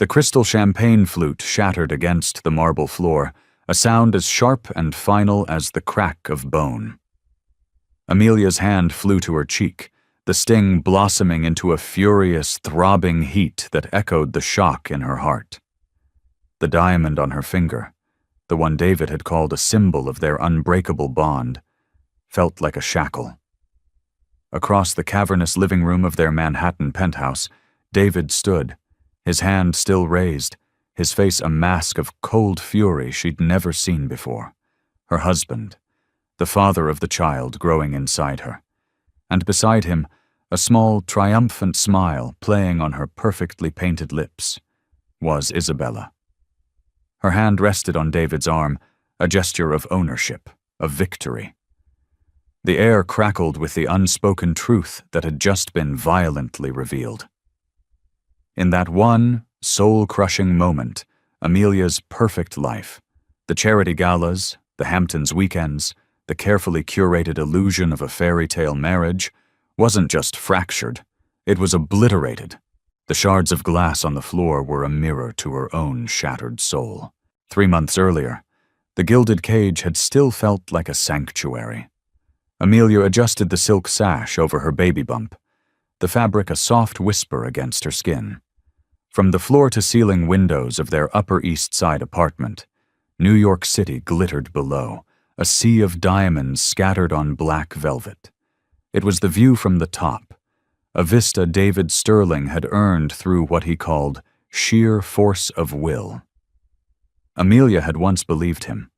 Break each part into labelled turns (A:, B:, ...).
A: The crystal champagne flute shattered against the marble floor, a sound as sharp and final as the crack of bone. Amelia's hand flew to her cheek, the sting blossoming into a furious, throbbing heat that echoed the shock in her heart. The diamond on her finger, the one David had called a symbol of their unbreakable bond, felt like a shackle. Across the cavernous living room of their Manhattan penthouse, David stood, his hand still raised, his face a mask of cold fury she'd never seen before. Her husband, the father of the child growing inside her, and beside him, a small, triumphant smile playing on her perfectly painted lips, was Isabella. Her hand rested on David's arm, a gesture of ownership, of victory. The air crackled with the unspoken truth that had just been violently revealed. In that one, soul-crushing moment, Amelia's perfect life, the charity galas, the Hamptons weekends, the carefully curated illusion of a fairy tale marriage, wasn't just fractured, it was obliterated. The shards of glass on the floor were a mirror to her own shattered soul. 3 months earlier, the gilded cage had still felt like a sanctuary. Amelia adjusted the silk sash over her baby bump, the fabric a soft whisper against her skin. From the floor-to-ceiling windows of their Upper East Side apartment, New York City glittered below, a sea of diamonds scattered on black velvet. It was the view from the top, a vista David Sterling had earned through what he called sheer force of will. Amelia had once believed him.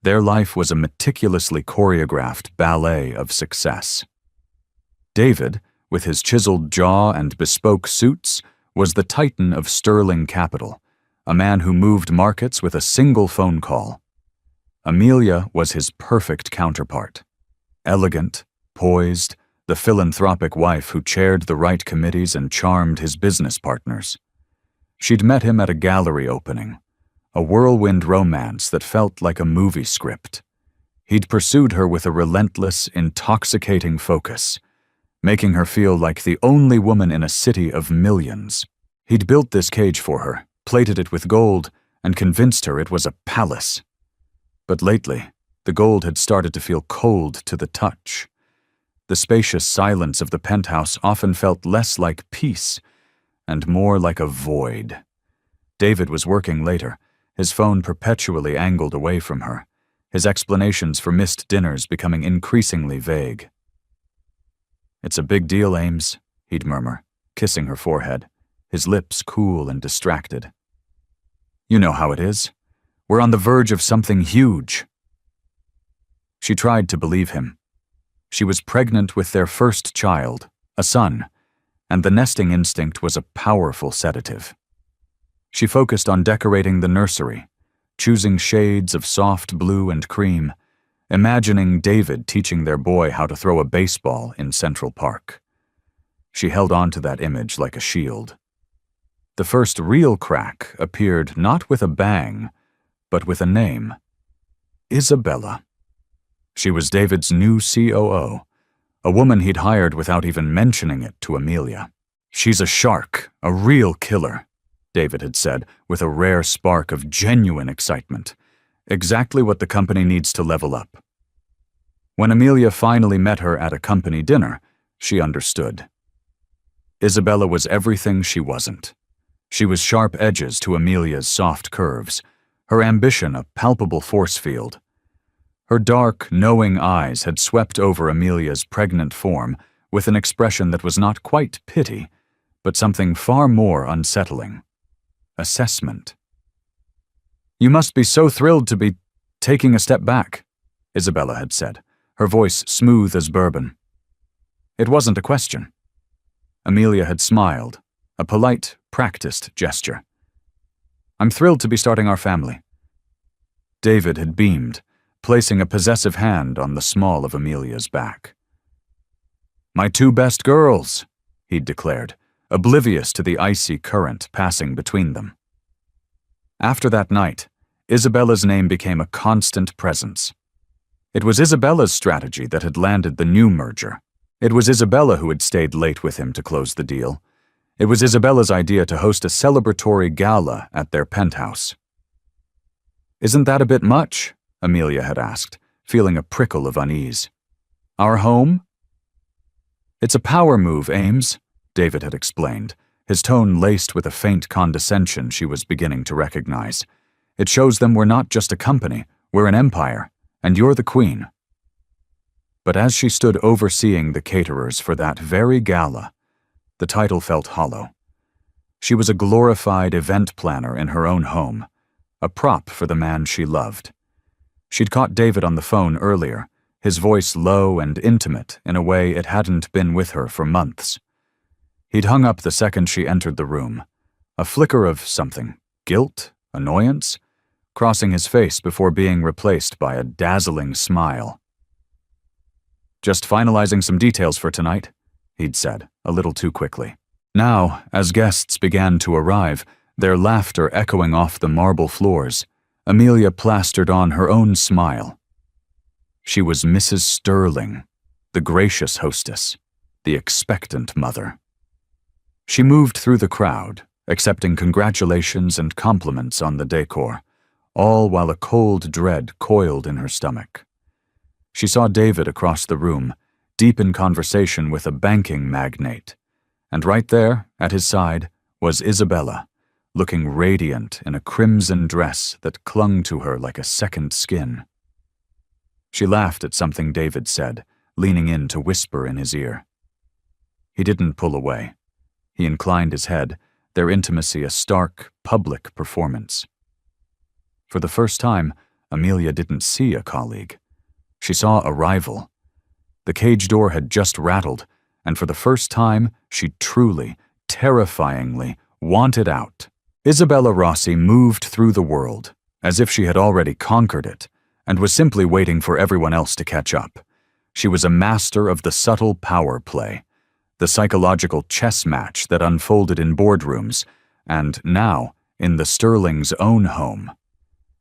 A: Their life was a meticulously choreographed ballet of success. David, with his chiseled jaw and bespoke suits, was the titan of sterling capital, a man who moved markets with a single phone call. Amelia was his perfect counterpart. Elegant, poised, the philanthropic wife who chaired the right committees and charmed his business partners. She'd met him at a gallery opening, a whirlwind romance that felt like a movie script. He'd pursued her with a relentless, intoxicating focus, making her feel like the only woman in a city of millions. He'd built this cage for her, plated it with gold, and convinced her it was a palace. But lately, the gold had started to feel cold to the touch. The spacious silence of the penthouse often felt less like peace and more like a void. David was working later, his phone perpetually angled away from her, his explanations for missed dinners becoming increasingly vague. "It's a big deal, Ames," he'd murmur, kissing her forehead, his lips cool and distracted. "You know how it is. We're on the verge of something huge." She tried to believe him. She was pregnant with their first child, a son, and the nesting instinct was a powerful sedative. She focused on decorating the nursery, choosing shades of soft blue and cream, imagining David teaching their boy how to throw a baseball in Central Park. She held on to that image like a shield. The first real crack appeared not with a bang, but with a name: Isabella. She was David's new COO, a woman he'd hired without even mentioning it to Amelia. "She's a shark, a real killer," David had said, with a rare spark of genuine excitement. Exactly what the company needs to level up. When Amelia finally met her at a company dinner, she understood. Isabella was everything she wasn't. She was sharp edges to Amelia's soft curves, her ambition a palpable force field. Her dark, knowing eyes had swept over Amelia's pregnant form with an expression that was not quite pity, but something far more unsettling. Assessment. "You must be so thrilled to be taking a step back," Isabella had said, her voice smooth as bourbon. It wasn't a question. Amelia had smiled, a polite, practiced gesture. "I'm thrilled to be starting our family." David had beamed, placing a possessive hand on the small of Amelia's back. "My two best girls," he'd declared, oblivious to the icy current passing between them. After that night, Isabella's name became a constant presence. It was Isabella's strategy that had landed the new merger. It was Isabella who had stayed late with him to close the deal. It was Isabella's idea to host a celebratory gala at their penthouse. "Isn't that a bit much?" Amelia had asked, feeling a prickle of unease. "Our home?" "It's a power move, Ames," David had explained, his tone laced with a faint condescension she was beginning to recognize. "It shows them we're not just a company, we're an empire, and you're the queen." But as she stood overseeing the caterers for that very gala, the title felt hollow. She was a glorified event planner in her own home, a prop for the man she loved. She'd caught David on the phone earlier, his voice low and intimate in a way it hadn't been with her for months. He'd hung up the second she entered the room, a flicker of something, guilt, annoyance, crossing his face before being replaced by a dazzling smile. "Just finalizing some details for tonight," he'd said, a little too quickly. Now, as guests began to arrive, their laughter echoing off the marble floors, Amelia plastered on her own smile. She was Mrs. Sterling, the gracious hostess, the expectant mother. She moved through the crowd, accepting congratulations and compliments on the decor, all while a cold dread coiled in her stomach. She saw David across the room, deep in conversation with a banking magnate, and right there, at his side, was Isabella, looking radiant in a crimson dress that clung to her like a second skin. She laughed at something David said, leaning in to whisper in his ear. He didn't pull away. He inclined his head, their intimacy a stark, public performance. For the first time, Amelia didn't see a colleague. She saw a rival. The cage door had just rattled, and for the first time, she truly, terrifyingly wanted out. Isabella Rossi moved through the world, as if she had already conquered it, and was simply waiting for everyone else to catch up. She was a master of the subtle power play, the psychological chess match that unfolded in boardrooms, and now, in the Sterling's own home.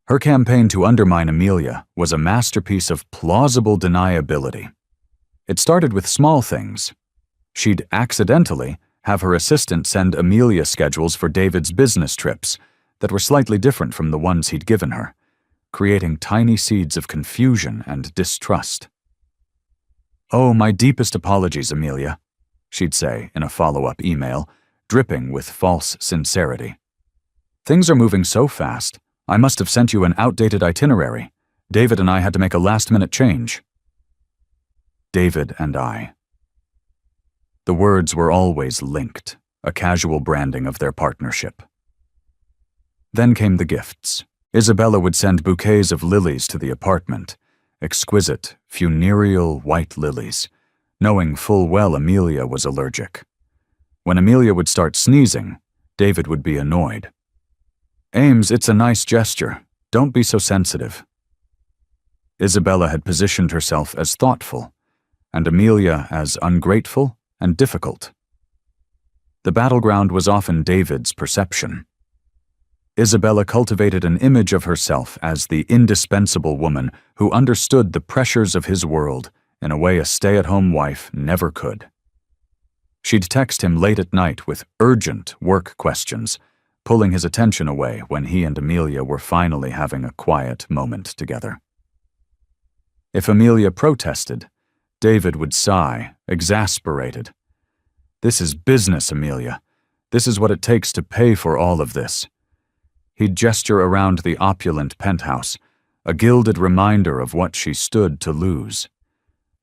A: Her campaign to undermine Amelia was a masterpiece of plausible deniability. It started with small things. She'd accidentally have her assistant send Amelia schedules for David's business trips that were slightly different from the ones he'd given her, creating tiny seeds of confusion and distrust. "Oh, my deepest apologies, Amelia," she'd say in a follow-up email, dripping with false sincerity. "Things are moving so fast, I must have sent you an outdated itinerary. David and I had to make a last-minute change." David and I. The words were always linked, a casual branding of their partnership. Then came the gifts. Isabella would send bouquets of lilies to the apartment, exquisite, funereal white lilies, knowing full well Amelia was allergic. When Amelia would start sneezing, David would be annoyed. "Ames, it's a nice gesture. Don't be so sensitive." Isabella had positioned herself as thoughtful, and Amelia as ungrateful and difficult. The battleground was often David's perception. Isabella cultivated an image of herself as the indispensable woman who understood the pressures of his world in a way a stay-at-home wife never could. She'd text him late at night with urgent work questions, pulling his attention away when he and Amelia were finally having a quiet moment together. If Amelia protested, David would sigh, exasperated. "This is business, Amelia. This is what it takes to pay for all of this." He'd gesture around the opulent penthouse, a gilded reminder of what she stood to lose.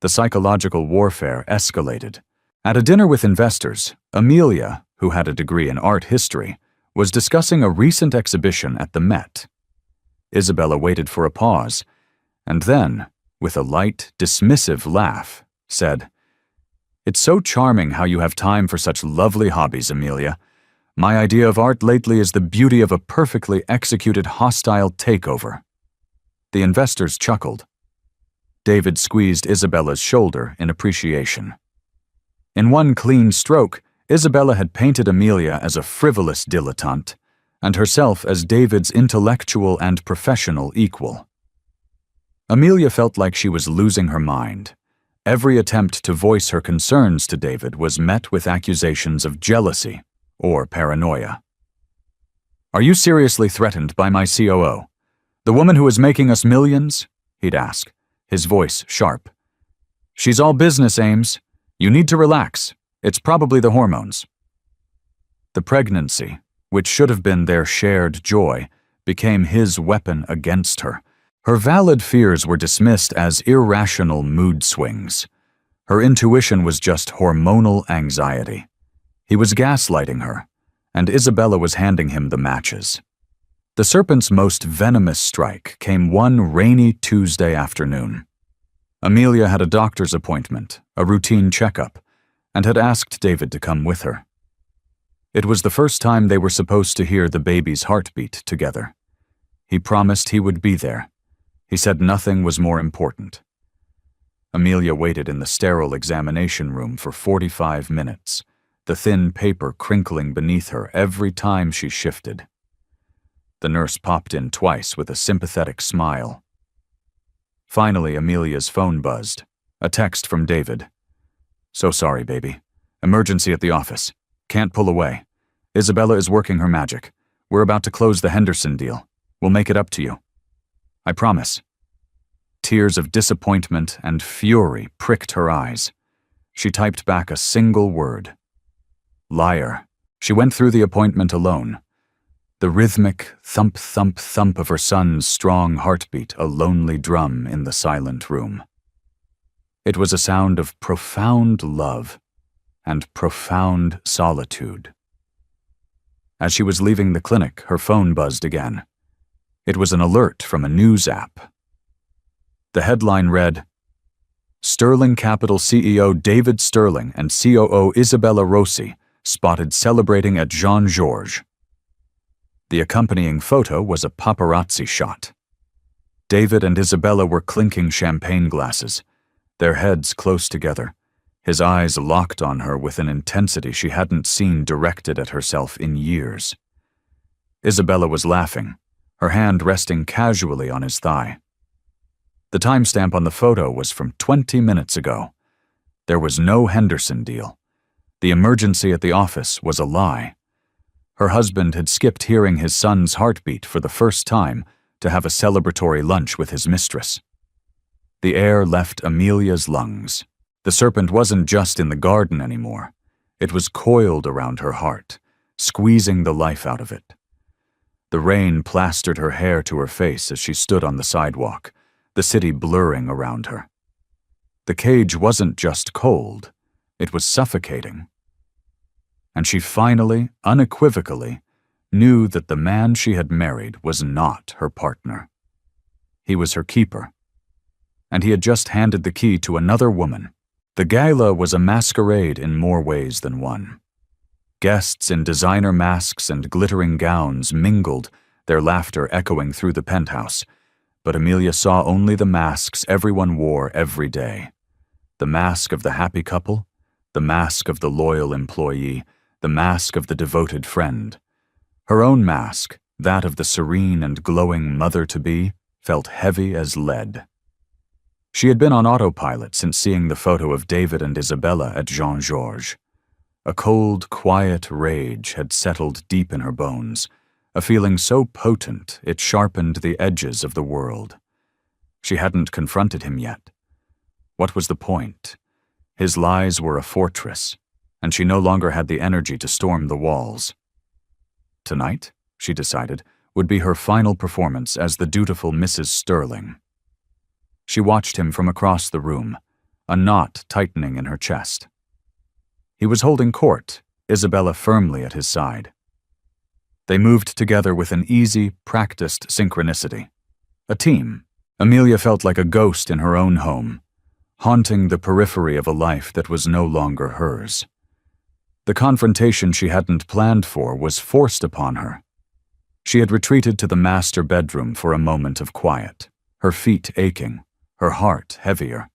A: The psychological warfare escalated. At a dinner with investors, Amelia, who had a degree in art history, was discussing a recent exhibition at the Met. Isabella waited for a pause, and then, with a light, dismissive laugh, said, "It's so charming how you have time for such lovely hobbies, Amelia. My idea of art lately is the beauty of a perfectly executed hostile takeover." The investors chuckled. David squeezed Isabella's shoulder in appreciation. In one clean stroke, Isabella had painted Amelia as a frivolous dilettante, and herself as David's intellectual and professional equal. Amelia felt like she was losing her mind. Every attempt to voice her concerns to David was met with accusations of jealousy, or paranoia. "Are you seriously threatened by my COO? The woman who is making us millions?" he'd ask, his voice sharp. "She's all business, Ames. You need to relax. It's probably the hormones." The pregnancy, which should have been their shared joy, became his weapon against her. Her valid fears were dismissed as irrational mood swings. Her intuition was just hormonal anxiety. He was gaslighting her, and Isabella was handing him the matches. The serpent's most venomous strike came one rainy Tuesday afternoon. Amelia had a doctor's appointment, a routine checkup, and had asked David to come with her. It was the first time they were supposed to hear the baby's heartbeat together. He promised he would be there. He said nothing was more important. Amelia waited in the sterile examination room for 45 minutes, the thin paper crinkling beneath her every time she shifted. The nurse popped in twice with a sympathetic smile. Finally, Amelia's phone buzzed. A text from David. "So sorry, baby. Emergency at the office. Can't pull away. Isabella is working her magic. We're about to close the Henderson deal. We'll make it up to you. I promise." Tears of disappointment and fury pricked her eyes. She typed back a single word. Liar. She went through the appointment alone. The rhythmic thump, thump, thump of her son's strong heartbeat, a lonely drum in the silent room. It was a sound of profound love and profound solitude. As she was leaving the clinic, her phone buzzed again. It was an alert from a news app. The headline read, "Sterling Capital CEO David Sterling and COO Isabella Rossi spotted celebrating at Jean-Georges." The accompanying photo was a paparazzi shot. David and Isabella were clinking champagne glasses, their heads close together, his eyes locked on her with an intensity she hadn't seen directed at herself in years. Isabella was laughing, her hand resting casually on his thigh. The timestamp on the photo was from 20 minutes ago. There was no Henderson deal. The emergency at the office was a lie. Her husband had skipped hearing his son's heartbeat for the first time to have a celebratory lunch with his mistress. The air left Amelia's lungs. The serpent wasn't just in the garden anymore. It was coiled around her heart, squeezing the life out of it. The rain plastered her hair to her face as she stood on the sidewalk, the city blurring around her. The cage wasn't just cold, it was suffocating. And she finally, unequivocally, knew that the man she had married was not her partner. He was her keeper. And he had just handed the key to another woman. The gala was a masquerade in more ways than one. Guests in designer masks and glittering gowns mingled, their laughter echoing through the penthouse, but Amelia saw only the masks everyone wore every day. The mask of the happy couple, the mask of the loyal employee, the mask of the devoted friend. Her own mask, that of the serene and glowing mother-to-be, felt heavy as lead. She had been on autopilot since seeing the photo of David and Isabella at Jean-Georges. A cold, quiet rage had settled deep in her bones, a feeling so potent it sharpened the edges of the world. She hadn't confronted him yet. What was the point? His lies were a fortress, and she no longer had the energy to storm the walls. Tonight, she decided, would be her final performance as the dutiful Mrs. Sterling. She watched him from across the room, a knot tightening in her chest. He was holding court, Isabella firmly at his side. They moved together with an easy, practiced synchronicity. A team. Amelia felt like a ghost in her own home, haunting the periphery of a life that was no longer hers. The confrontation she hadn't planned for was forced upon her. She had retreated to the master bedroom for a moment of quiet, her feet aching, her heart heavier.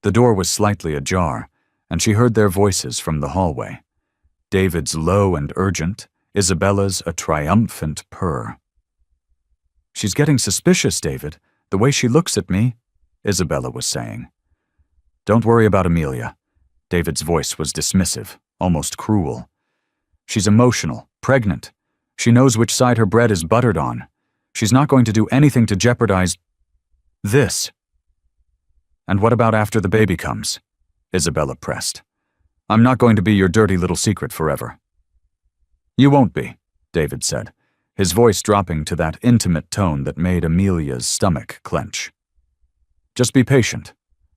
A: The door was slightly ajar, and she heard their voices from the hallway. David's low and urgent, Isabella's a triumphant purr. "She's getting suspicious, David, the way she looks at me," Isabella was saying. "Don't worry about Amelia." David's voice was dismissive, almost cruel. She's emotional, pregnant. She knows which side her bread is buttered on. She's not going to do anything to jeopardize this. And what about after the baby comes? Isabella pressed. I'm not going to be your dirty little secret forever. You won't be, David said, his voice dropping to that intimate tone that made Amelia's stomach clench. Just be patient.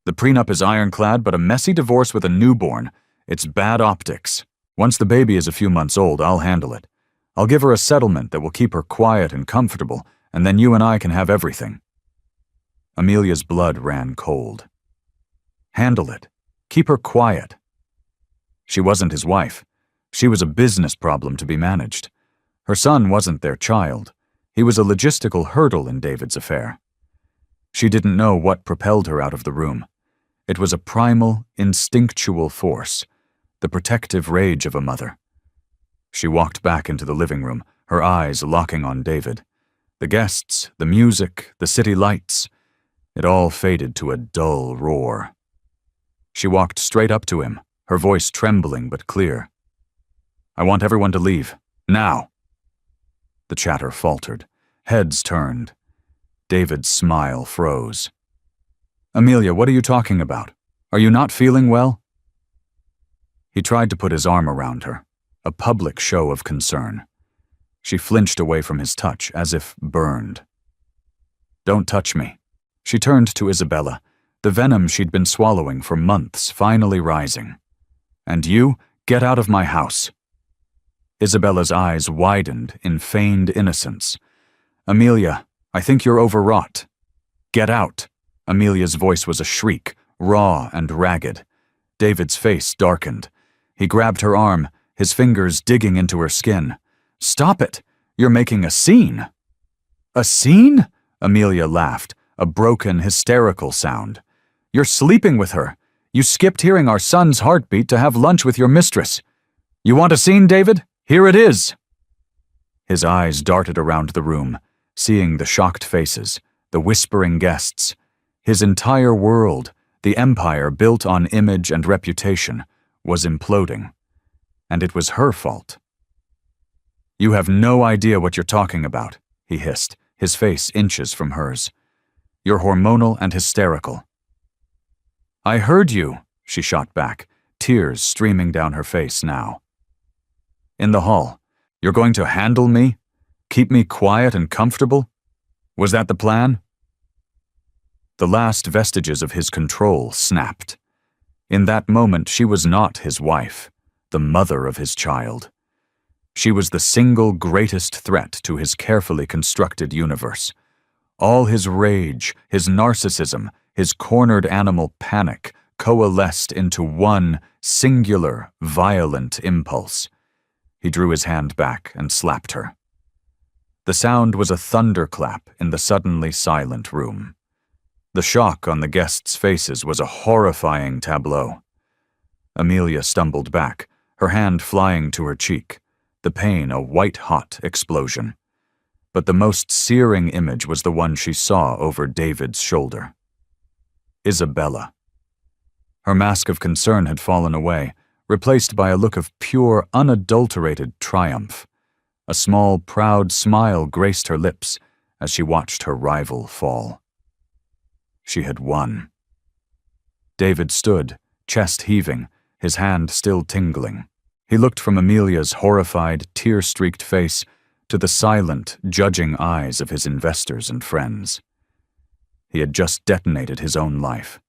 A: The prenup is ironclad, but a messy divorce with a newborn, it's bad optics. Once the baby is a few months old, I'll handle it. I'll give her a settlement that will keep her quiet and comfortable, and then you and I can have everything. Amelia's blood ran cold. Handle it. Keep her quiet. She wasn't his wife. She was a business problem to be managed. Her son wasn't their child. He was a logistical hurdle in David's affair. She didn't know what propelled her out of the room. It was a primal, instinctual force, the protective rage of a mother. She walked back into the living room, her eyes locking on David. The guests, the music, the city lights, it all faded to a dull roar. She walked straight up to him, her voice trembling but clear. I want everyone to leave. Now. The chatter faltered. Heads turned. David's smile froze. Amelia, what are you talking about? Are you not feeling well? He tried to put his arm around her, a public show of concern. She flinched away from his touch, as if burned. Don't touch me. She turned to Isabella, the venom she'd been swallowing for months finally rising. And you, get out of my house. Isabella's eyes widened in feigned innocence. Amelia, I think you're overwrought. Get out. Amelia's voice was a shriek, raw and ragged. David's face darkened. He grabbed her arm, his fingers digging into her skin. Stop it! You're making a scene! A scene? Amelia laughed, a broken, hysterical sound. You're sleeping with her. You skipped hearing our son's heartbeat to have lunch with your mistress. You want a scene, David? Here it is! His eyes darted around the room, seeing the shocked faces, the whispering guests. His entire world, the empire built on image and reputation, was imploding. And it was her fault. You have no idea what you're talking about, he hissed, his face inches from hers. You're hormonal and hysterical. I heard you, she shot back, tears streaming down her face now. In the hall, you're going to handle me? Keep me quiet and comfortable? Was that the plan? The last vestiges of his control snapped. In that moment, she was not his wife, the mother of his child. She was the single greatest threat to his carefully constructed universe. All his rage, his narcissism, his cornered animal panic coalesced into one singular, violent impulse. He drew his hand back and slapped her. The sound was a thunderclap in the suddenly silent room. The shock on the guests' faces was a horrifying tableau. Amelia stumbled back, her hand flying to her cheek, the pain a white-hot explosion. But the most searing image was the one she saw over David's shoulder. Isabella. Her mask of concern had fallen away, replaced by a look of pure, unadulterated triumph. A small, proud smile graced her lips as she watched her rival fall. She had won. David stood, chest heaving, his hand still tingling. He looked from Amelia's horrified, tear-streaked face to the silent, judging eyes of his investors and friends. He had just detonated his own life.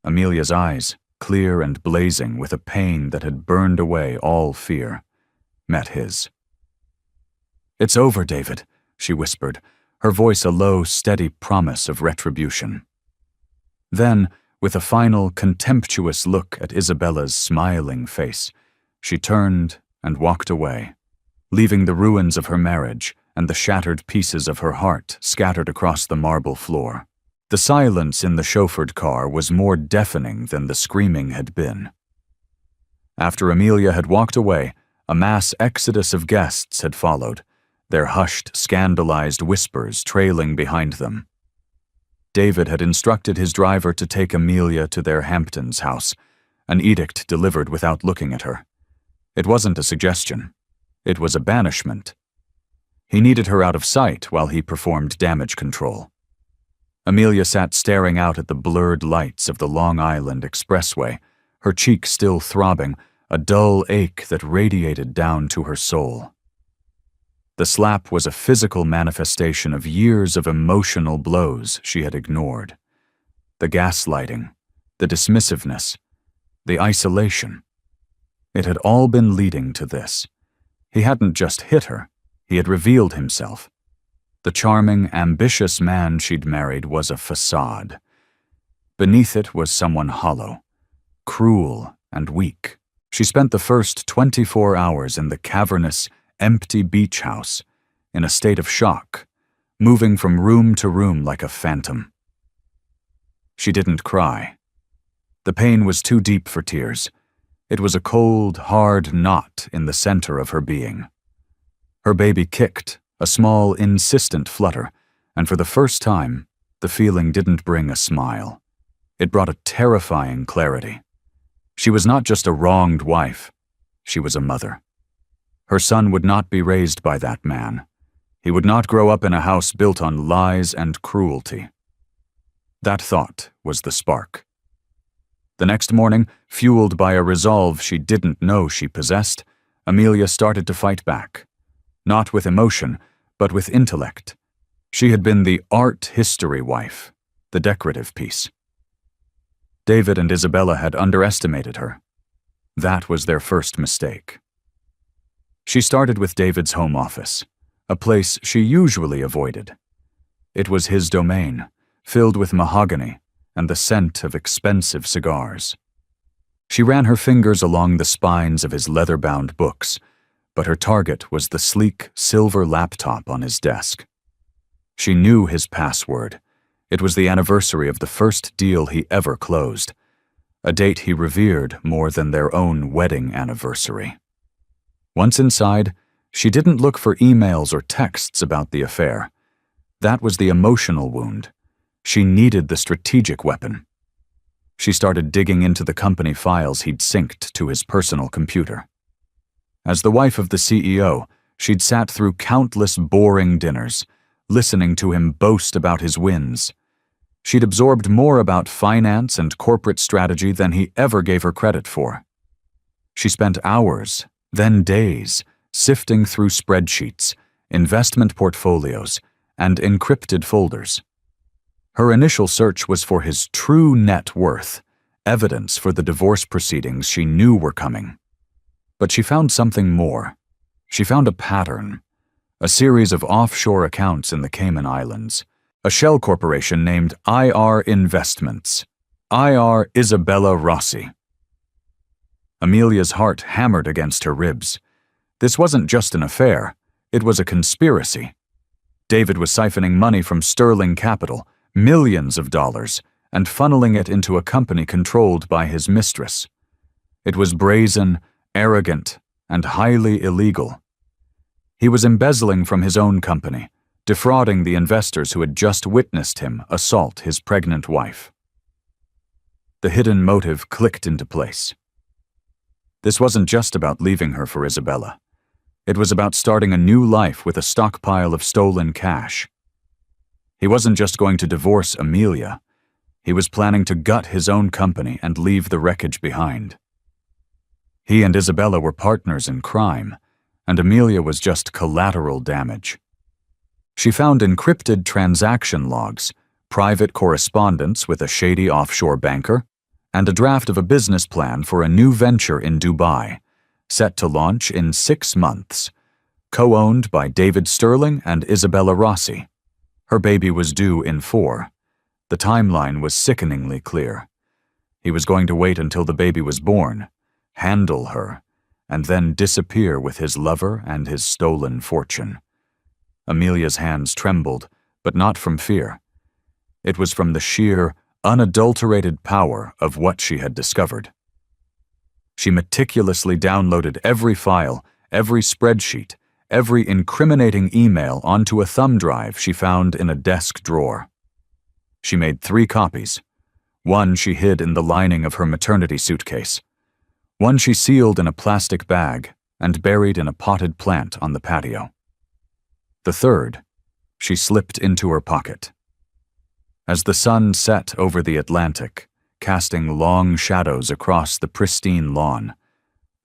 A: Amelia's eyes, clear and blazing with a pain that had burned away all fear, met his. It's over, David, she whispered, her voice a low, steady promise of retribution. Then, with a final, contemptuous look at Isabella's smiling face, she turned and walked away, leaving the ruins of her marriage and the shattered pieces of her heart scattered across the marble floor. The silence in the chauffeured car was more deafening than the screaming had been. After Amelia had walked away, a mass exodus of guests had followed, their hushed, scandalized whispers trailing behind them. David had instructed his driver to take Amelia to their Hamptons house, an edict delivered without looking at her. It wasn't a suggestion. It was a banishment. He needed her out of sight while he performed damage control. Amelia sat staring out at the blurred lights of the Long Island Expressway, her cheek still throbbing, a dull ache that radiated down to her soul. The slap was a physical manifestation of years of emotional blows she had ignored. The gaslighting, the dismissiveness, the isolation. It had all been leading to this. He hadn't just hit her, he had revealed himself. The charming, ambitious man she'd married was a facade. Beneath it was someone hollow, cruel and weak. She spent the first 24 hours in the cavernous, empty beach house, in a state of shock, moving from room to room like a phantom. She didn't cry. The pain was too deep for tears. It was a cold, hard knot in the center of her being. Her baby kicked, a small, insistent flutter, and for the first time, the feeling didn't bring a smile. It brought a terrifying clarity. She was not just a wronged wife, she was a mother. Her son would not be raised by that man. He would not grow up in a house built on lies and cruelty. That thought was the spark. The next morning, fueled by a resolve she didn't know she possessed, Amelia started to fight back. Not with emotion, but with intellect. She had been the art history wife, the decorative piece. David and Isabella had underestimated her. That was their first mistake. She started with David's home office, a place she usually avoided. It was his domain, filled with mahogany and the scent of expensive cigars. She ran her fingers along the spines of his leather-bound books, but her target was the sleek, silver laptop on his desk. She knew his password. It was the anniversary of the first deal he ever closed, a date he revered more than their own wedding anniversary. Once inside, she didn't look for emails or texts about the affair. That was the emotional wound. She needed the strategic weapon. She started digging into the company files he'd synced to his personal computer. As the wife of the CEO, she'd sat through countless boring dinners, listening to him boast about his wins. She'd absorbed more about finance and corporate strategy than he ever gave her credit for. She spent hours, then days, sifting through spreadsheets, investment portfolios, and encrypted folders. Her initial search was for his true net worth, evidence for the divorce proceedings she knew were coming. But she found something more. She found a pattern, a series of offshore accounts in the Cayman Islands, a shell corporation named IR Investments, IR Isabella Rossi. Amelia's heart hammered against her ribs. This wasn't just an affair, it was a conspiracy. David was siphoning money from sterling capital, millions of dollars, and funneling it into a company controlled by his mistress. It was brazen, arrogant, and highly illegal. He was embezzling from his own company, defrauding the investors who had just witnessed him assault his pregnant wife. The hidden motive clicked into place. This wasn't just about leaving her for Isabella. It was about starting a new life with a stockpile of stolen cash. He wasn't just going to divorce Amelia. He was planning to gut his own company and leave the wreckage behind. He and Isabella were partners in crime, and Amelia was just collateral damage. She found encrypted transaction logs, private correspondence with a shady offshore banker, and a draft of a business plan for a new venture in Dubai, set to launch in 6 months, co-owned by David Sterling and Isabella Rossi. Her baby was due in 4. The timeline was sickeningly clear. He was going to wait until the baby was born, handle her, and then disappear with his lover and his stolen fortune. Amelia's hands trembled, but not from fear. It was from the sheer, unadulterated power of what she had discovered. She meticulously downloaded every file, every spreadsheet, every incriminating email onto a thumb drive she found in a desk drawer. She made 3 copies. One she hid in the lining of her maternity suitcase. One she sealed in a plastic bag and buried in a potted plant on the patio. The third, she slipped into her pocket. As the sun set over the Atlantic, casting long shadows across the pristine lawn,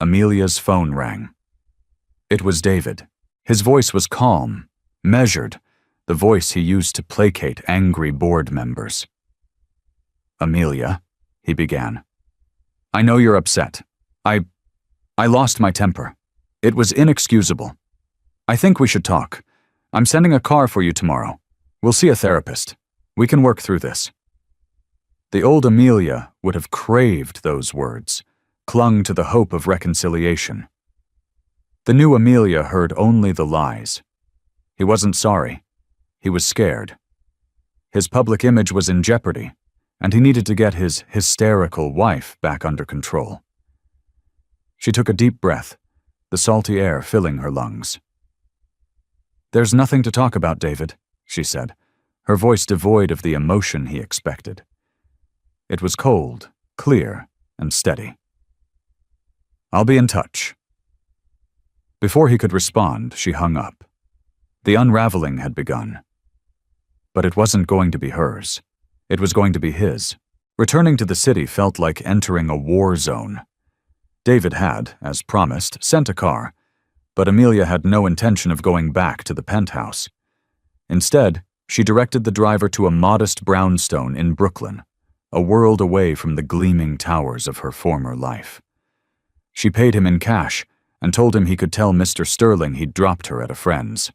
A: Amelia's phone rang. It was David. His voice was calm, measured, the voice he used to placate angry board members. "Amelia," he began. "I know you're upset. I lost my temper. It was inexcusable. I think we should talk. I'm sending a car for you tomorrow. We'll see a therapist. We can work through this." The old Amelia would have craved those words, clung to the hope of reconciliation. The new Amelia heard only the lies. He wasn't sorry. He was scared. His public image was in jeopardy, and he needed to get his hysterical wife back under control. She took a deep breath, the salty air filling her lungs. "There's nothing to talk about, David," she said, her voice devoid of the emotion he expected. It was cold, clear, and steady. "I'll be in touch." Before he could respond, she hung up. The unraveling had begun. But it wasn't going to be hers. It was going to be his. Returning to the city felt like entering a war zone. David had, as promised, sent a car, but Amelia had no intention of going back to the penthouse. Instead, she directed the driver to a modest brownstone in Brooklyn, a world away from the gleaming towers of her former life. She paid him in cash and told him he could tell Mr. Sterling he'd dropped her at a friend's.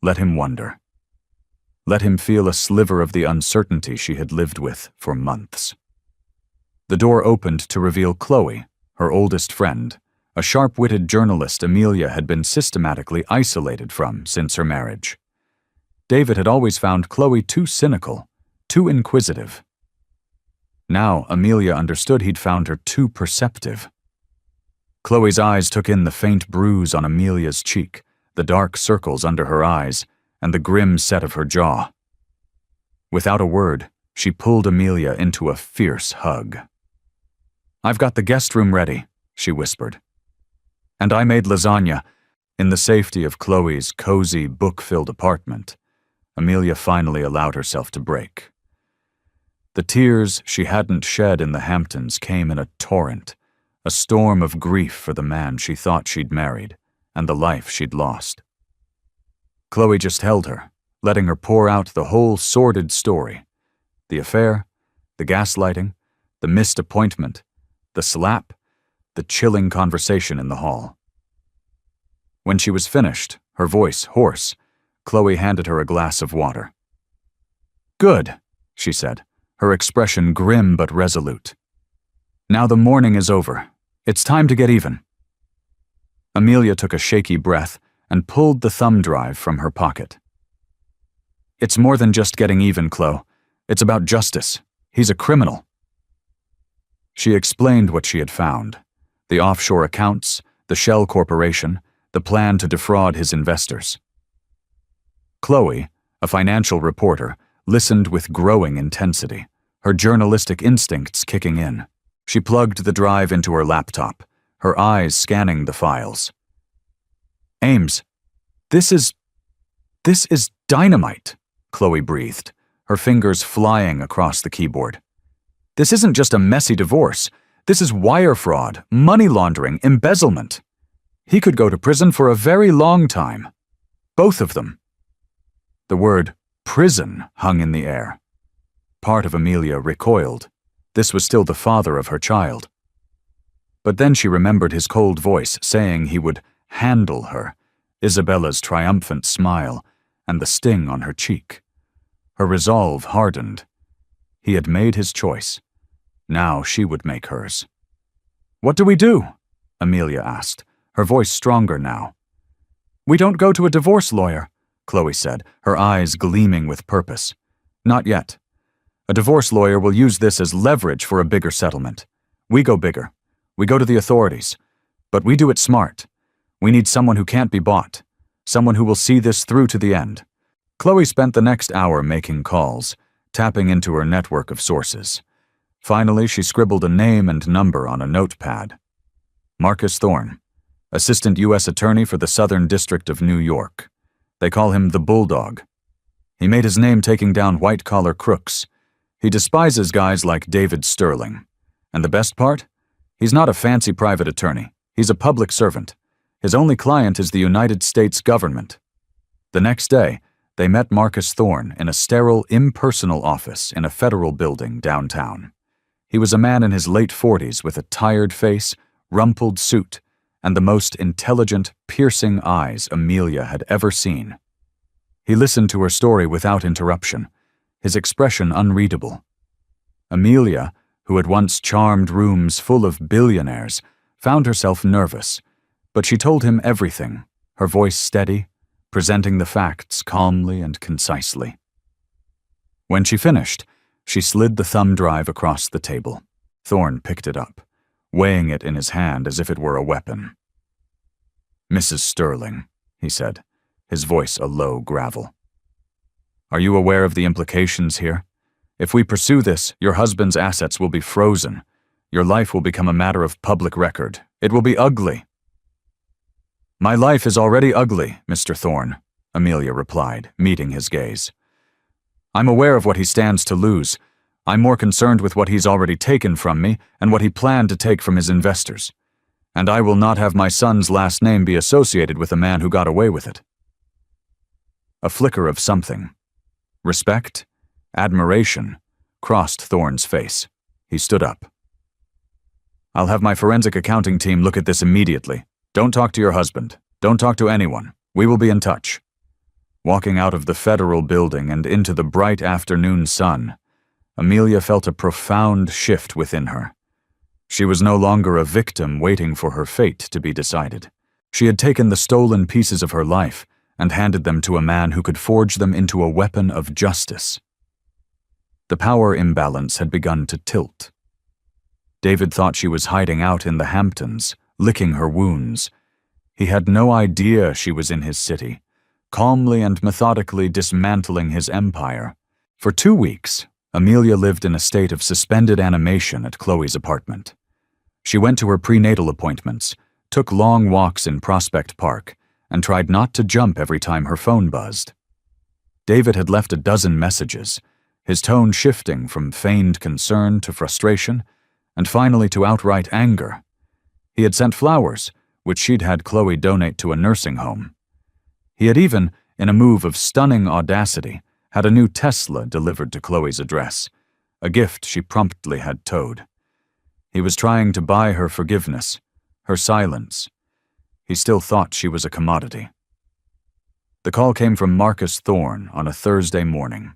A: Let him wonder. Let him feel a sliver of the uncertainty she had lived with for months. The door opened to reveal Chloe, her oldest friend, a sharp-witted journalist Amelia had been systematically isolated from since her marriage. David had always found Chloe too cynical, too inquisitive. Now Amelia understood he'd found her too perceptive. Chloe's eyes took in the faint bruise on Amelia's cheek, the dark circles under her eyes, and the grim set of her jaw. Without a word, she pulled Amelia into a fierce hug. "I've got the guest room ready," she whispered. "And I made lasagna." In the safety of Chloe's cozy, book-filled apartment, Amelia finally allowed herself to break. The tears she hadn't shed in the Hamptons came in a torrent, a storm of grief for the man she thought she'd married and the life she'd lost. Chloe just held her, letting her pour out the whole sordid story. The affair, the gaslighting, the missed appointment, the slap, the chilling conversation in the hall. When she was finished, her voice hoarse, Chloe handed her a glass of water. "Good," she said, her expression grim but resolute. "Now the mourning is over. It's time to get even." Amelia took a shaky breath and pulled the thumb drive from her pocket. "It's more than just getting even, Chloe. It's about justice. He's a criminal." She explained what she had found: the offshore accounts, the shell corporation, the plan to defraud his investors. Chloe, a financial reporter, listened with growing intensity, her journalistic instincts kicking in. She plugged the drive into her laptop, her eyes scanning the files. "Ames, this is dynamite," Chloe breathed, her fingers flying across the keyboard. "This isn't just a messy divorce. This is wire fraud, money laundering, embezzlement. He could go to prison for a very long time. Both of them." The word prison hung in the air. Part of Amelia recoiled. This was still the father of her child. But then she remembered his cold voice saying he would handle her, Isabella's triumphant smile, and the sting on her cheek. Her resolve hardened. He had made his choice. Now she would make hers. "What do we do?" Amelia asked, her voice stronger now. "We don't go to a divorce lawyer," Chloe said, her eyes gleaming with purpose. "Not yet. A divorce lawyer will use this as leverage for a bigger settlement. We go bigger. We go to the authorities. But we do it smart. We need someone who can't be bought, someone who will see this through to the end." Chloe spent the next hour making calls, tapping into her network of sources. Finally, she scribbled a name and number on a notepad. Marcus Thorne, Assistant U.S. Attorney for the Southern District of New York. They call him the Bulldog. He made his name taking down white-collar crooks. He despises guys like David Sterling. And the best part? He's not a fancy private attorney. He's a public servant. His only client is the United States government. The next day, they met Marcus Thorne in a sterile, impersonal office in a federal building downtown. He was a man in his late 40s with a tired face, rumpled suit, and the most intelligent, piercing eyes Amelia had ever seen. He listened to her story without interruption, his expression unreadable. Amelia, who had once charmed rooms full of billionaires, found herself nervous, but she told him everything, her voice steady, presenting the facts calmly and concisely. When she finished, she slid the thumb drive across the table. Thorne picked it up, weighing it in his hand as if it were a weapon. "Mrs. Sterling," he said, his voice a low gravel. "Are you aware of the implications here? If we pursue this, your husband's assets will be frozen. Your life will become a matter of public record. It will be ugly." "My life is already ugly, Mr. Thorne," Amelia replied, meeting his gaze. "I'm aware of what he stands to lose. I'm more concerned with what he's already taken from me and what he planned to take from his investors. And I will not have my son's last name be associated with a man who got away with it." A flicker of something, respect, admiration, crossed Thorne's face. He stood up. "I'll have my forensic accounting team look at this immediately. Don't talk to your husband. Don't talk to anyone. We will be in touch." Walking out of the federal building and into the bright afternoon sun, Amelia felt a profound shift within her. She was no longer a victim waiting for her fate to be decided. She had taken the stolen pieces of her life and handed them to a man who could forge them into a weapon of justice. The power imbalance had begun to tilt. David thought she was hiding out in the Hamptons, licking her wounds. He had no idea she was in his city, calmly and methodically dismantling his empire. For 2 weeks, Amelia lived in a state of suspended animation at Chloe's apartment. She went to her prenatal appointments, took long walks in Prospect Park, and tried not to jump every time her phone buzzed. David had left a dozen messages, his tone shifting from feigned concern to frustration, and finally to outright anger. He had sent flowers, which she'd had Chloe donate to a nursing home. He had even, in a move of stunning audacity, had a new Tesla delivered to Chloe's address, a gift she promptly had towed. He was trying to buy her forgiveness, her silence. He still thought she was a commodity. The call came from Marcus Thorne on a Thursday morning.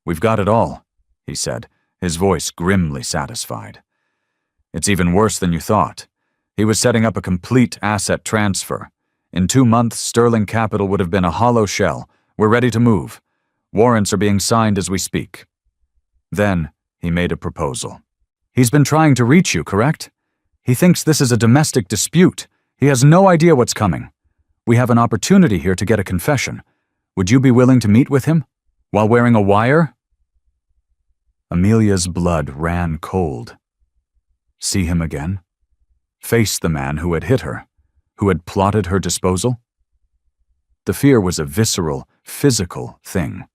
A: "We've got it all," he said, his voice grimly satisfied. "It's even worse than you thought. He was setting up a complete asset transfer. In 2 months, Sterling Capital would have been a hollow shell. We're ready to move. Warrants are being signed as we speak." Then he made a proposal. "He's been trying to reach you, correct? He thinks this is a domestic dispute. He has no idea what's coming. We have an opportunity here to get a confession. Would you be willing to meet with him? While wearing a wire?" Amelia's blood ran cold. See him again? Face the man who had hit her, who had plotted her disposal? The fear was a visceral, physical thing.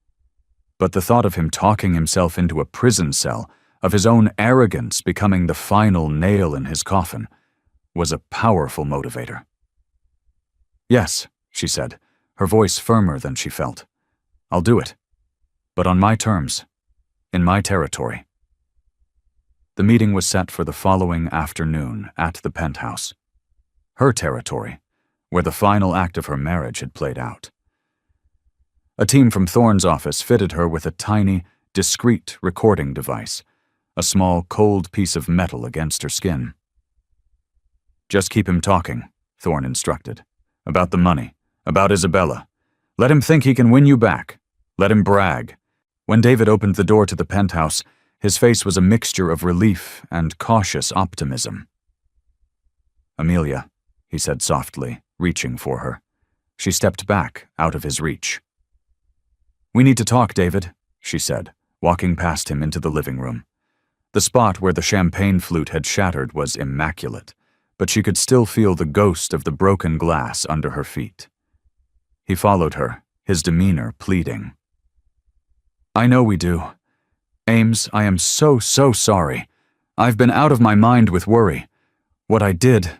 A: But the thought of him talking himself into a prison cell, of his own arrogance becoming the final nail in his coffin, was a powerful motivator. "Yes," she said, her voice firmer than she felt. "I'll do it. But on my terms, in my territory." The meeting was set for the following afternoon at the penthouse. Her territory, where the final act of her marriage had played out. A team from Thorne's office fitted her with a tiny, discreet recording device, a small, cold piece of metal against her skin. "Just keep him talking," Thorne instructed. "About the money, about Isabella. Let him think he can win you back. Let him brag." When David opened the door to the penthouse, his face was a mixture of relief and cautious optimism. "Amelia," he said softly, reaching for her. She stepped back, out of his reach. "We need to talk, David," she said, walking past him into the living room. The spot where the champagne flute had shattered was immaculate, but she could still feel the ghost of the broken glass under her feet. He followed her, his demeanor pleading. "I know we do. Ames, I am so sorry. I've been out of my mind with worry. What I did,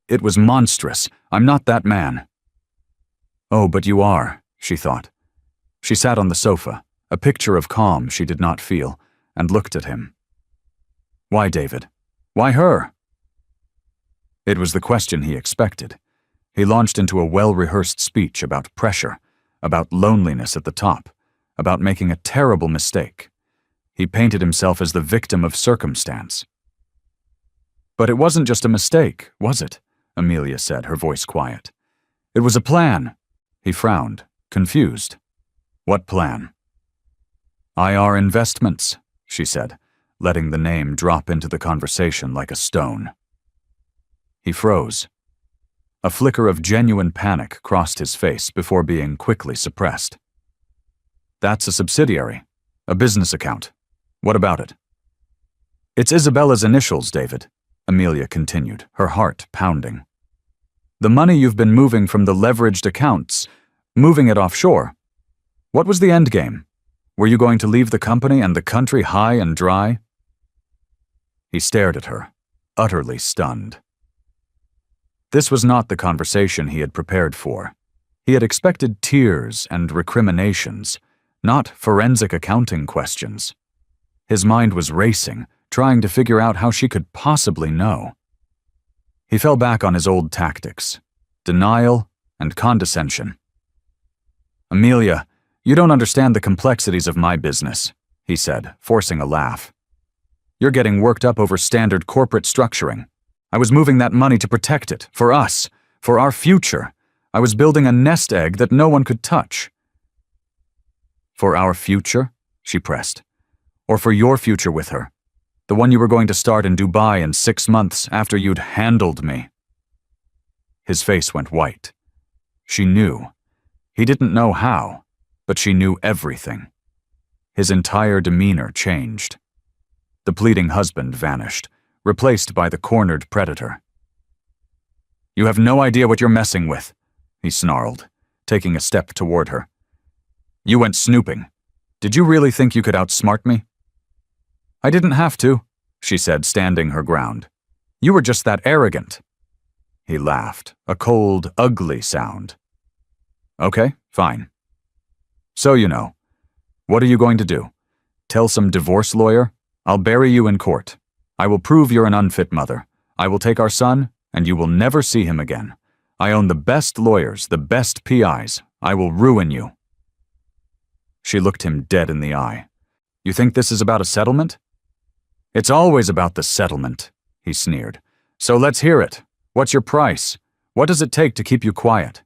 A: it was monstrous. I'm not that man." "Oh, but you are," she thought. She sat on the sofa, a picture of calm she did not feel, and looked at him. "Why, David? Why her?" It was the question he expected. He launched into a well-rehearsed speech about pressure, about loneliness at the top, about making a terrible mistake. He painted himself as the victim of circumstance. "But it wasn't just a mistake, was it?" Amelia said, her voice quiet. "It was a plan." He frowned, confused. "What plan?" "IR Investments," she said, letting the name drop into the conversation like a stone. He froze. A flicker of genuine panic crossed his face before being quickly suppressed. "That's a subsidiary, a business account. What about it?" "It's Isabella's initials, David," Amelia continued, her heart pounding. "The money you've been moving from the leveraged accounts, moving it offshore. What was the end game? Were you going to leave the company and the country high and dry?" He stared at her, utterly stunned. This was not the conversation he had prepared for. He had expected tears and recriminations, not forensic accounting questions. His mind was racing, trying to figure out how she could possibly know. He fell back on his old tactics, denial and condescension. "Amelia, you don't understand the complexities of my business," he said, forcing a laugh. "You're getting worked up over standard corporate structuring. I was moving that money to protect it, for us, for our future. I was building a nest egg that no one could touch." "For our future?" she pressed. "Or for your future with her? The one you were going to start in Dubai in 6 months after you'd handled me?" His face went white. She knew. He didn't know how, but she knew everything. His entire demeanor changed. The pleading husband vanished, replaced by the cornered predator. "You have no idea what you're messing with," he snarled, taking a step toward her. "You went snooping. Did you really think you could outsmart me?" "I didn't have to," she said, standing her ground. "You were just that arrogant." He laughed, a cold, ugly sound. "Okay, fine. So you know. What are you going to do? Tell some divorce lawyer? I'll bury you in court. I will prove you're an unfit mother. I will take our son, and you will never see him again. I own the best lawyers, the best PIs. I will ruin you." She looked him dead in the eye. "You think this is about a settlement?" "It's always about the settlement," he sneered. "So let's hear it. What's your price? What does it take to keep you quiet?"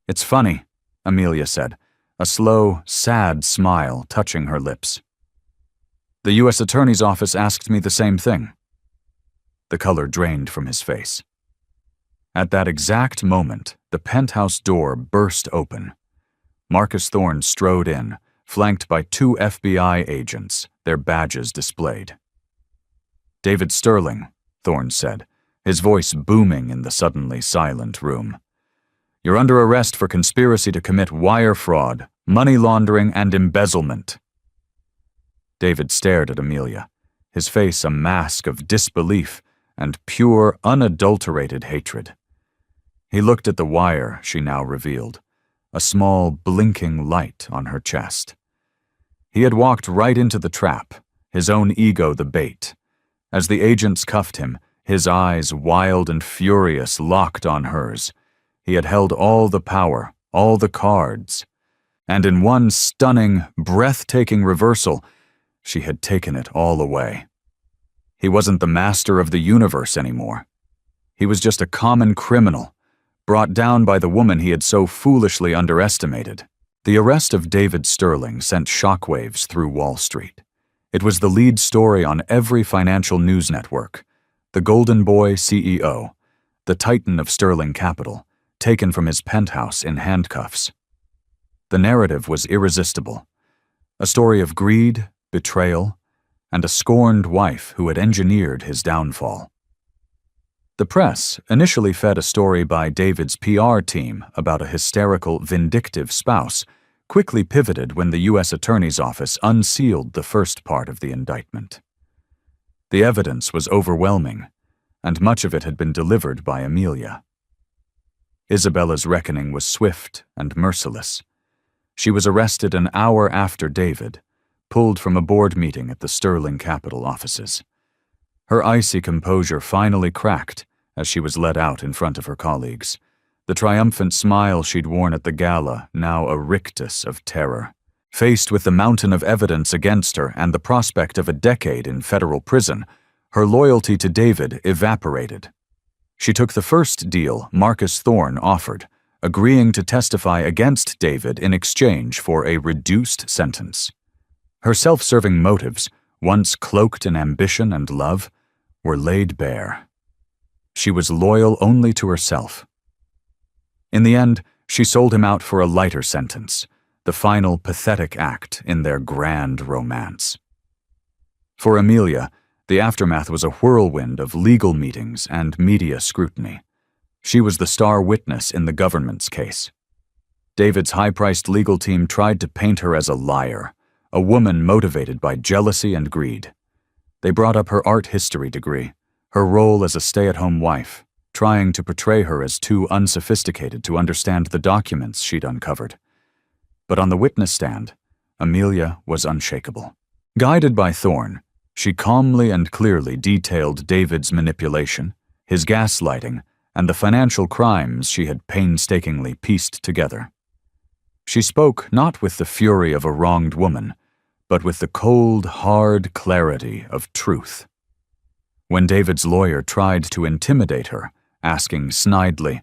A: "It's funny," Amelia said, a slow, sad smile touching her lips. "The U.S. Attorney's Office asked me the same thing." The color drained from his face. At that exact moment, the penthouse door burst open. Marcus Thorne strode in, flanked by 2 FBI agents, their badges displayed. "David Sterling," Thorne said, his voice booming in the suddenly silent room. "You're under arrest for conspiracy to commit wire fraud, money laundering, and embezzlement." David stared at Amelia, his face a mask of disbelief and pure, unadulterated hatred. He looked at the wire she now revealed, a small, blinking light on her chest. He had walked right into the trap, his own ego the bait. As the agents cuffed him, his eyes, wild and furious, locked on hers. He had held all the power, all the cards. And in one stunning, breathtaking reversal, she had taken it all away. He wasn't the master of the universe anymore. He was just a common criminal, brought down by the woman he had so foolishly underestimated. The arrest of David Sterling sent shockwaves through Wall Street. It was the lead story on every financial news network. The Golden Boy CEO, the titan of Sterling Capital, taken from his penthouse in handcuffs. The narrative was irresistible. A story of greed, betrayal, and a scorned wife who had engineered his downfall. The press initially fed a story by David's PR team about a hysterical, vindictive spouse, quickly pivoted when the U.S. Attorney's Office unsealed the first part of the indictment. The evidence was overwhelming, and much of it had been delivered by Amelia. Isabella's reckoning was swift and merciless. She was arrested an hour after David, pulled from a board meeting at the Sterling Capital offices. Her icy composure finally cracked as she was led out in front of her colleagues, the triumphant smile she'd worn at the gala now a rictus of terror. Faced with the mountain of evidence against her and the prospect of a decade in federal prison, her loyalty to David evaporated. She took the first deal Marcus Thorne offered, agreeing to testify against David in exchange for a reduced sentence. Her self-serving motives, once cloaked in ambition and love, were laid bare. She was loyal only to herself. In the end, she sold him out for a lighter sentence, the final pathetic act in their grand romance. For Amelia, the aftermath was a whirlwind of legal meetings and media scrutiny. She was the star witness in the government's case. David's high-priced legal team tried to paint her as a liar, a woman motivated by jealousy and greed. They brought up her art history degree, her role as a stay-at-home wife, trying to portray her as too unsophisticated to understand the documents she'd uncovered. But on the witness stand, Amelia was unshakable. Guided by Thorne, she calmly and clearly detailed David's manipulation, his gaslighting, and the financial crimes she had painstakingly pieced together. She spoke not with the fury of a wronged woman, but with the cold, hard clarity of truth. When David's lawyer tried to intimidate her, asking snidely,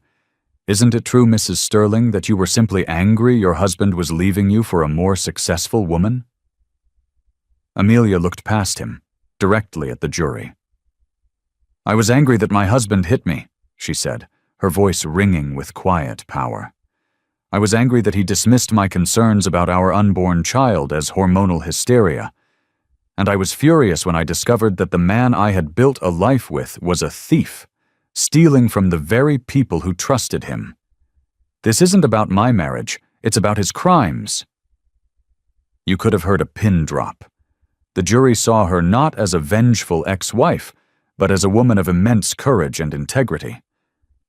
A: "Isn't it true, Mrs. Sterling, that you were simply angry your husband was leaving you for a more successful woman?" Amelia looked past him, directly at the jury. "I was angry that my husband hit me," she said, her voice ringing with quiet power. "I was angry that he dismissed my concerns about our unborn child as hormonal hysteria. And I was furious when I discovered that the man I had built a life with was a thief, stealing from the very people who trusted him. This isn't about my marriage, it's about his crimes." You could have heard a pin drop. The jury saw her not as a vengeful ex-wife, but as a woman of immense courage and integrity.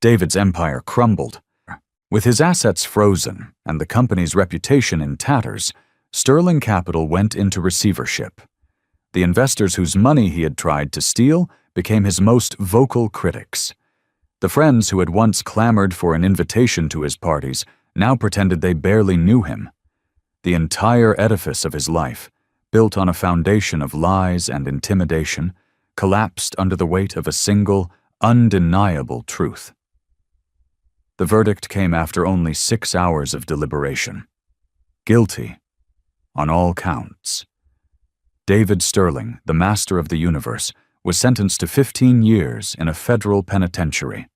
A: David's empire crumbled. With his assets frozen and the company's reputation in tatters, Sterling Capital went into receivership. The investors whose money he had tried to steal became his most vocal critics. The friends who had once clamored for an invitation to his parties now pretended they barely knew him. The entire edifice of his life, built on a foundation of lies and intimidation, collapsed under the weight of a single, undeniable truth. The verdict came after only 6 hours of deliberation. Guilty on all counts. David Sterling, the master of the universe, was sentenced to 15 years in a federal penitentiary.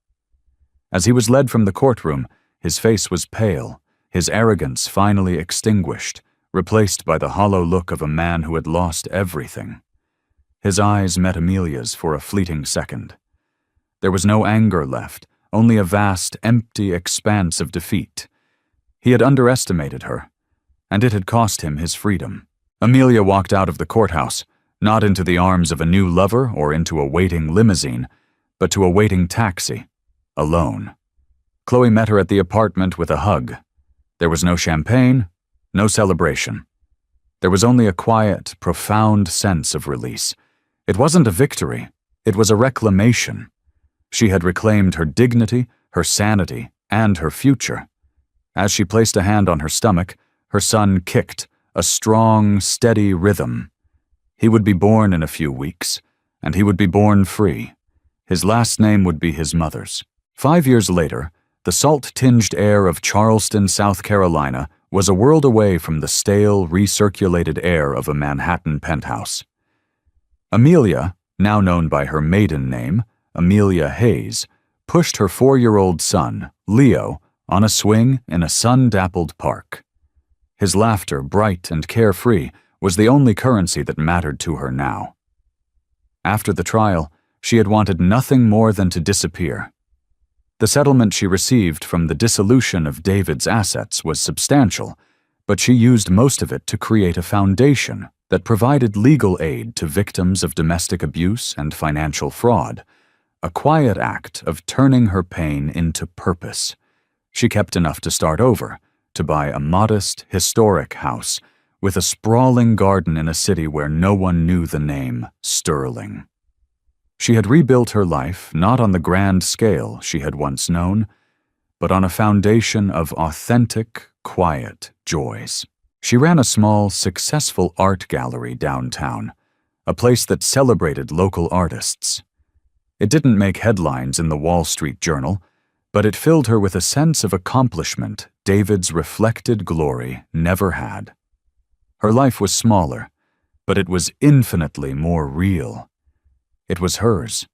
A: As he was led from the courtroom, his face was pale, his arrogance finally extinguished, replaced by the hollow look of a man who had lost everything. His eyes met Amelia's for a fleeting second. There was no anger left, only a vast, empty expanse of defeat. He had underestimated her, and it had cost him his freedom. Amelia walked out of the courthouse, not into the arms of a new lover or into a waiting limousine, but to a waiting taxi, alone. Chloe met her at the apartment with a hug. There was no champagne, no celebration. There was only a quiet, profound sense of release. It wasn't a victory, it was a reclamation. She had reclaimed her dignity, her sanity, and her future. As she placed a hand on her stomach, her son kicked, a strong, steady rhythm. He would be born in a few weeks, and he would be born free. His last name would be his mother's. 5 years later, the salt-tinged air of Charleston, South Carolina, was a world away from the stale, recirculated air of a Manhattan penthouse. Amelia, now known by her maiden name, Amelia Hayes, pushed her 4-year-old son, Leo, on a swing in a sun-dappled park. His laughter, bright and carefree, was the only currency that mattered to her now. After the trial, she had wanted nothing more than to disappear. The settlement she received from the dissolution of David's assets was substantial, but she used most of it to create a foundation that provided legal aid to victims of domestic abuse and financial fraud, a quiet act of turning her pain into purpose. She kept enough to start over, to buy a modest, historic house with a sprawling garden in a city where no one knew the name Sterling. She had rebuilt her life not on the grand scale she had once known, but on a foundation of authentic, quiet joys. She ran a small, successful art gallery downtown, a place that celebrated local artists. It didn't make headlines in the Wall Street Journal, but it filled her with a sense of accomplishment David's reflected glory never had. Her life was smaller, but it was infinitely more real. It was hers.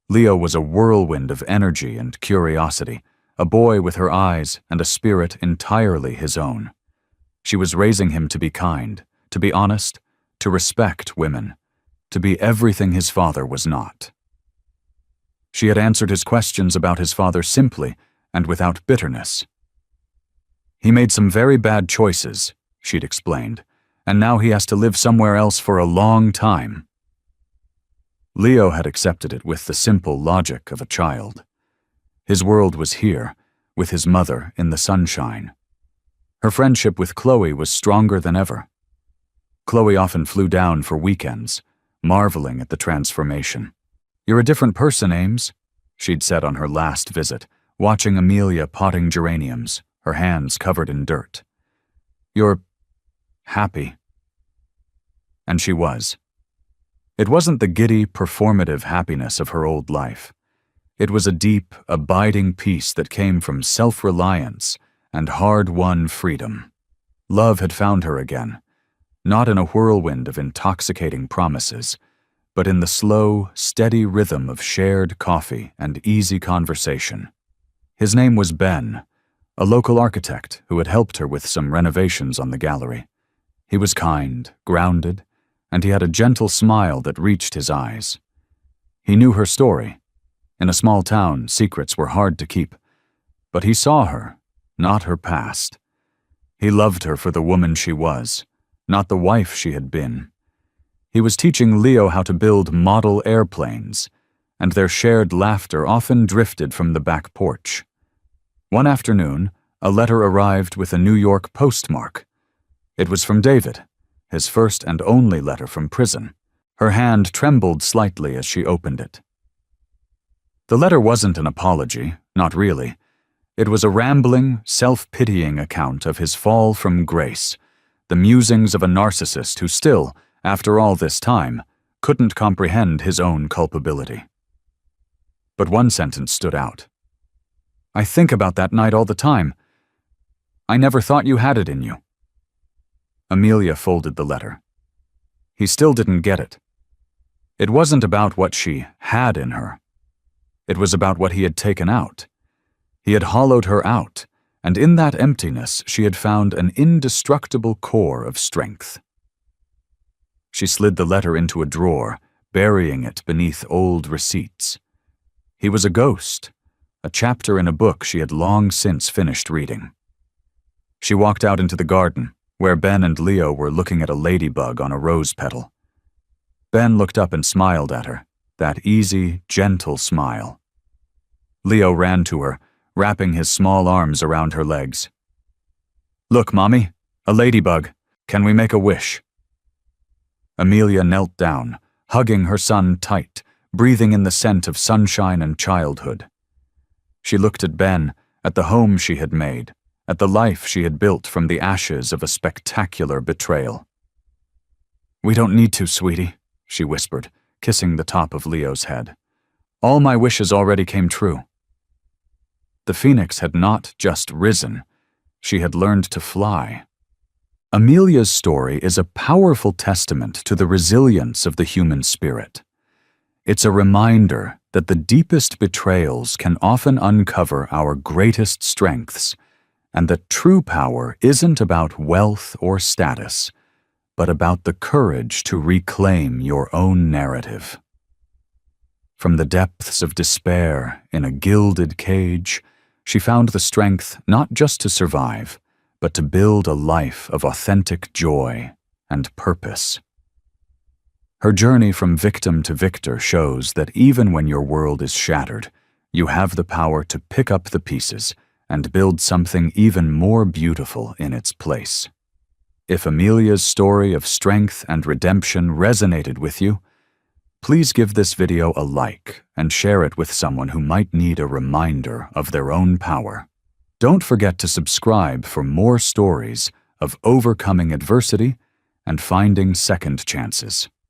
A: Leo was a whirlwind of energy and curiosity, a boy with her eyes and a spirit entirely his own. She was raising him to be kind, to be honest, to respect women, to be everything his father was not. She had answered his questions about his father simply and without bitterness. He made some very bad choices, she'd explained, and now he has to live somewhere else for a long time. Leo had accepted it with the simple logic of a child. His world was here, with his mother in the sunshine. Her friendship with Chloe was stronger than ever. Chloe often flew down for weekends, marveling at the transformation. "You're a different person, Ames," she'd said on her last visit, watching Amelia potting geraniums, her hands covered in dirt. "You're happy." And she was. It wasn't the giddy, performative happiness of her old life. It was a deep, abiding peace that came from self-reliance and hard-won freedom. Love had found her again, not in a whirlwind of intoxicating promises, but in the slow, steady rhythm of shared coffee and easy conversation. His name was Ben, a local architect who had helped her with some renovations on the gallery. He was kind, grounded, and he had a gentle smile that reached his eyes. He knew her story. In a small town, secrets were hard to keep, but he saw her, not her past. He loved her for the woman she was, not the wife she had been. He was teaching Leo how to build model airplanes, and their shared laughter often drifted from the back porch. One afternoon, a letter arrived with a New York postmark. It was from David, his first and only letter from prison. Her hand trembled slightly as she opened it. The letter wasn't an apology, not really. It was a rambling, self-pitying account of his fall from grace, the musings of a narcissist who still, after all this time, couldn't comprehend his own culpability. But one sentence stood out. "I think about that night all the time. I never thought you had it in you." Amelia folded the letter. He still didn't get it. It wasn't about what she had in her. It was about what he had taken out. He had hollowed her out, and in that emptiness she had found an indestructible core of strength. She slid the letter into a drawer, burying it beneath old receipts. He was a ghost, a chapter in a book she had long since finished reading. She walked out into the garden, where Ben and Leo were looking at a ladybug on a rose petal. Ben looked up and smiled at her, that easy, gentle smile. Leo ran to her, wrapping his small arms around her legs. "Look, Mommy, a ladybug. Can we make a wish?" Amelia knelt down, hugging her son tight, breathing in the scent of sunshine and childhood. She looked at Ben, at the home she had made, at the life she had built from the ashes of a spectacular betrayal. "We don't need to, sweetie," she whispered, kissing the top of Leo's head. "All my wishes already came true." The phoenix had not just risen, she had learned to fly. Amelia's story is a powerful testament to the resilience of the human spirit. It's a reminder that the deepest betrayals can often uncover our greatest strengths, and that true power isn't about wealth or status, but about the courage to reclaim your own narrative. From the depths of despair in a gilded cage, she found the strength not just to survive, but to build a life of authentic joy and purpose. Her journey from victim to victor shows that even when your world is shattered, you have the power to pick up the pieces and build something even more beautiful in its place. If Amelia's story of strength and redemption resonated with you, please give this video a like and share it with someone who might need a reminder of their own power. Don't forget to subscribe for more stories of overcoming adversity and finding second chances.